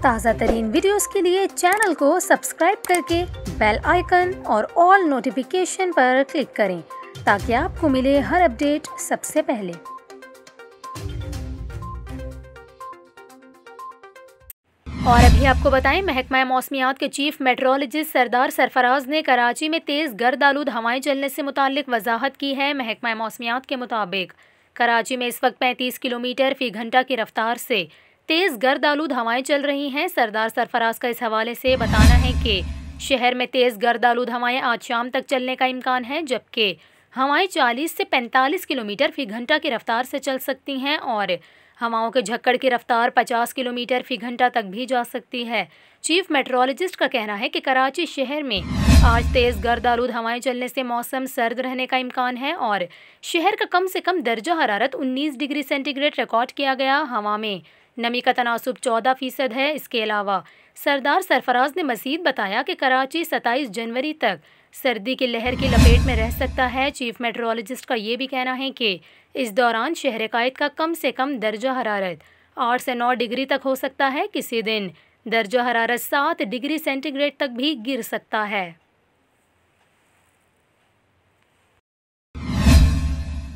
ताज़ा तरीन वीडियोस के लिए चैनल को सब्सक्राइब करके बेल आइकन और ऑल नोटिफिकेशन पर क्लिक करें ताकि आपको मिले हर अपडेट सबसे पहले। और अभी आपको बताएं, महकमा मौसमियात के चीफ मेट्रोलॉजिस्ट सरदार सरफराज ने कराची में तेज़ गर्द आलूद हवाएं चलने से मुताल्लिक वजाहत की है। महकमा मौसमियात के मुताबिक कराची में इस वक्त 35 किलोमीटर फी घंटा की रफ्तार से तेज़ गर्द आलूद हवाएं चल रही हैं। सरदार सरफराज का इस हवाले से बताना है कि शहर में तेज़ गर्द आलूद हवाएं आज शाम तक चलने का इम्कान है, जबकि हवाएं 40 से 45 किलोमीटर फी घंटा की रफ्तार से चल सकती हैं और हवाओं के झक्कड़ की रफ्तार 50 किलोमीटर फी घंटा तक भी जा सकती है। चीफ मेट्रोलॉजिस्ट का कहना है कि कराची शहर में आज तेज़ गर्द आलूद हवाएं चलने से मौसम सर्द रहने का इम्कान है और शहर का कम से कम दर्जा हरारत 19 डिग्री सेंटीग्रेड रिकॉर्ड किया गया। हवा में नमी का तनासुब 14% है। इसके अलावा सरदार सरफराज ने मज़ीद बताया कि कराची 27 जनवरी तक सर्दी की लहर की लपेट में रह सकता है। चीफ मेट्रोलॉजिस्ट का ये भी कहना है कि इस दौरान शहर कायद का कम से कम दर्जा हरारत 8 से 9 डिग्री तक हो सकता है। किसी दिन दर्जा हरारत 7 डिग्री सेंटीग्रेड तक भी गिर सकता है।